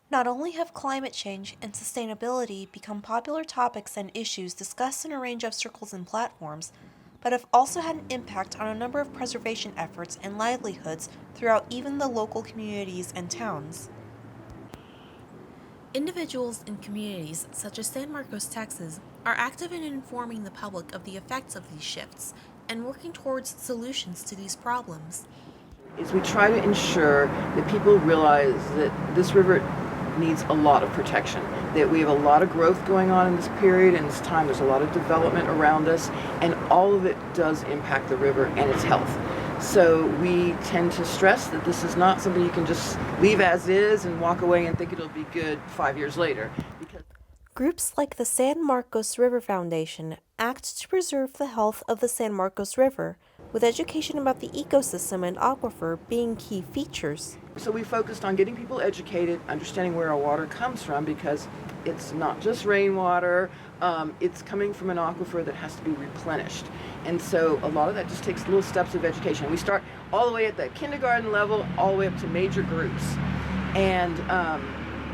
Not only have climate change and sustainability become popular topics and issues discussed in a range of circles and platforms, but have also had an impact on a number of preservation efforts and livelihoods throughout even the local communities and towns. Individuals and communities, such as San Marcos, Texas, are active in informing the public of the effects of these shifts and working towards solutions to these problems. Is we try to ensure that people realize that this river needs a lot of protection, that we have a lot of growth going on in this period and this time. There's a lot of development around us, and all of it does impact the river and its health. So we tend to stress that this is not something you can just leave as is and walk away and think it'll be good 5 years later. Because Groups like the San Marcos River Foundation act to preserve the health of the San Marcos River, with education about the ecosystem and aquifer being key features. So we focused on getting people educated, understanding where our water comes from, because it's not just rainwater, it's coming from an aquifer that has to be replenished. And so a lot of that just takes little steps of education. We start all the way at the kindergarten level, all the way up to major groups. And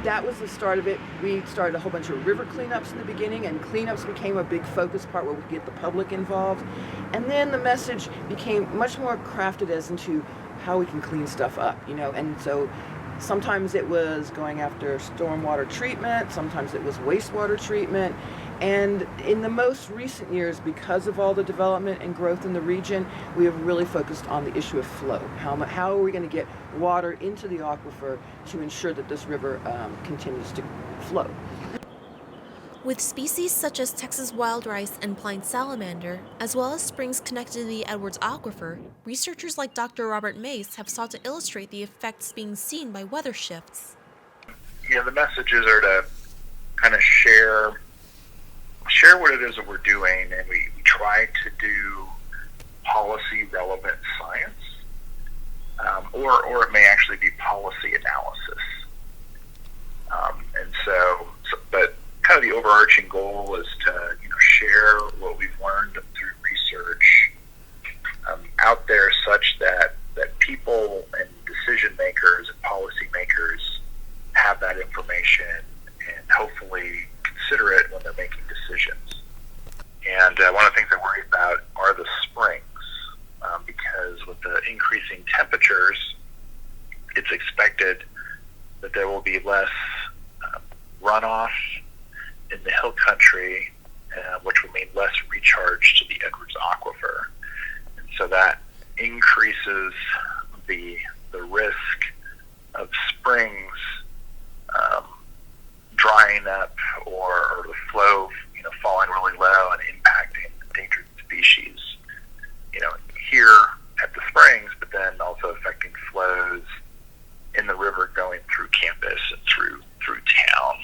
that was the start of it. We started a whole bunch of river cleanups in the beginning, and cleanups became a big focus part where we get the public involved. And then the message became much more crafted as into how we can clean stuff up, and so sometimes it was going after stormwater treatment, sometimes it was wastewater treatment, and in the most recent years, because of all the development and growth in the region, we have really focused on the issue of flow. How are we going to get water into the aquifer to ensure that this river continues to flow? With species such as Texas wild rice and blind salamander, as well as springs connected to the Edwards Aquifer, researchers like Dr. Robert Mace have sought to illustrate the effects being seen by weather shifts. The messages are to kind of share what it is that we're doing, and we try to do policy relevant science, or it may actually be policy analysis. But kind of the overarching goal is to share what we've learned through research out there, such that people and decision makers and policy makers have that information and hopefully consider it when they're making decisions. And one of the things I worry about are the springs, because with the increasing temperatures, it's expected that there will be less runoff in the hill country, which would mean less recharge to the Edwards Aquifer. And so that increases the risk of springs drying up or the flow falling really low and impacting endangered species here at the springs, but then also affecting flows in the river going through campus and through town.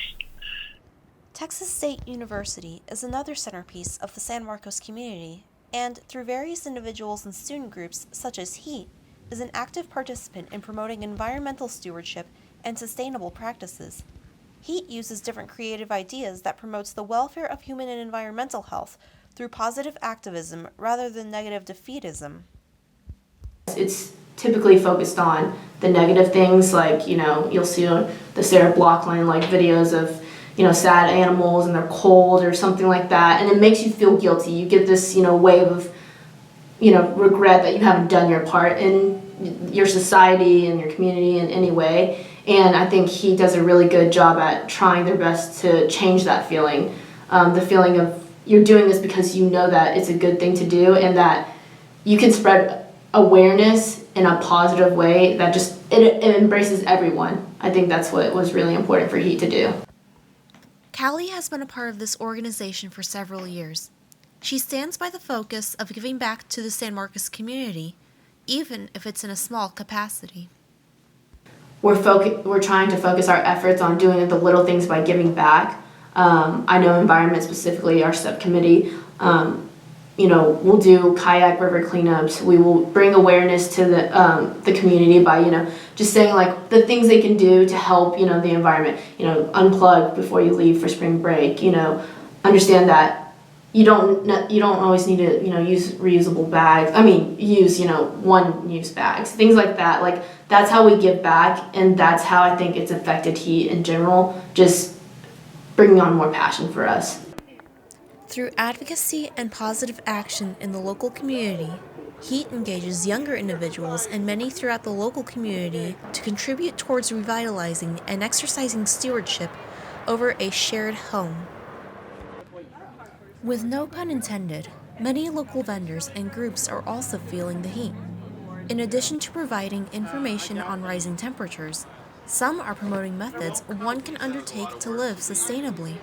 Texas State University is another centerpiece of the San Marcos community, and through various individuals and student groups such as HEAT, is an active participant in promoting environmental stewardship and sustainable practices. HEAT uses different creative ideas that promotes the welfare of human and environmental health through positive activism rather than negative defeatism. It's typically focused on the negative things, like, you'll see on the Sarah Blockline videos of, sad animals and they're cold or something like that, and it makes you feel guilty. You get this, wave of, regret that you haven't done your part in your society and your community in any way. And I think he does a really good job at trying their best to change that feeling. The feeling of you're doing this because you know that it's a good thing to do and that you can spread awareness in a positive way that just it embraces everyone. I think that's what was really important for HEAT to do. Callie has been a part of this organization for several years. She stands by the focus of giving back to the San Marcos community, even if it's in a small capacity. We're trying to focus our efforts on doing the little things by giving back. I know environment, specifically our subcommittee, we'll do kayak river cleanups. We will bring awareness to the community by just saying the things they can do to help the environment. Unplug before you leave for spring break. Understand that you don't always need to use reusable bags. I mean, use one-use bags, things like that. Like that's how we give back, and that's how I think it's affected heat in general. Just bringing on more passion for us. Through advocacy and positive action in the local community, HEAT engages younger individuals and many throughout the local community to contribute towards revitalizing and exercising stewardship over a shared home. With no pun intended, many local vendors and groups are also feeling the heat. In addition to providing information on rising temperatures, some are promoting methods one can undertake to live sustainably.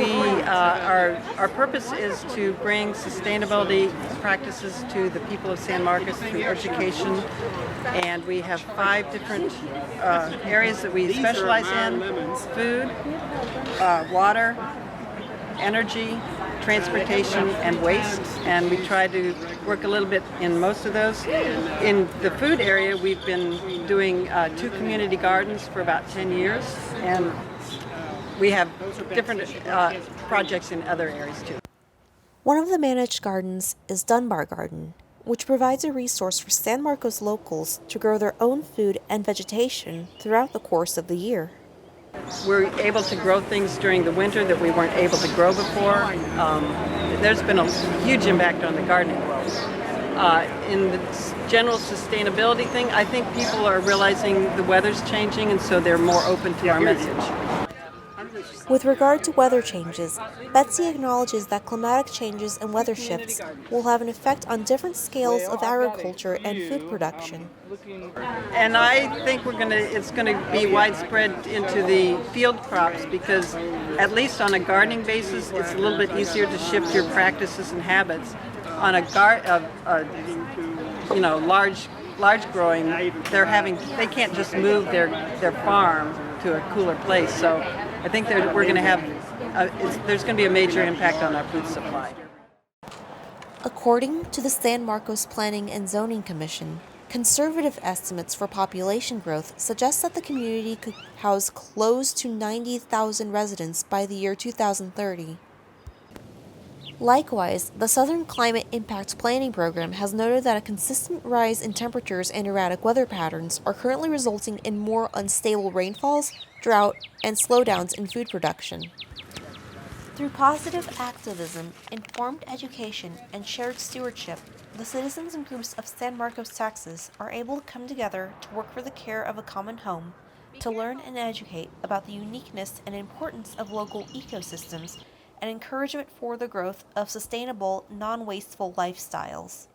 Our purpose is to bring sustainability practices to the people of San Marcos through education, and we have 5 different areas that we specialize in: food, water, energy, transportation, and waste, and we try to work a little bit in most of those. In the food area, we've been doing 2 community gardens for about 10 years, and we have different projects in other areas too. One of the managed gardens is Dunbar Garden, which provides a resource for San Marcos locals to grow their own food and vegetation throughout the course of the year. We're able to grow things during the winter that we weren't able to grow before. There's been a huge impact on the gardening world. In the general sustainability thing, I think people are realizing the weather's changing, and so they're more open to our message. With regard to weather changes, Betsy acknowledges that climatic changes and weather shifts will have an effect on different scales of agriculture and food production. And I think it's going to be widespread into the field crops, because at least on a gardening basis, it's a little bit easier to shift your practices and habits. On a large growing, they can't just move their farm to a cooler place. So I think there's going to be a major impact on our food supply. According to the San Marcos Planning and Zoning Commission, conservative estimates for population growth suggest that the community could house close to 90,000 residents by the year 2030. Likewise, the Southern Climate Impact Planning Program has noted that a consistent rise in temperatures and erratic weather patterns are currently resulting in more unstable rainfalls, drought, and slowdowns in food production. Through positive activism, informed education, and shared stewardship, the citizens and groups of San Marcos, Texas are able to come together to work for the care of a common home, to learn and educate about the uniqueness and importance of local ecosystems, and encouragement for the growth of sustainable, non-wasteful lifestyles.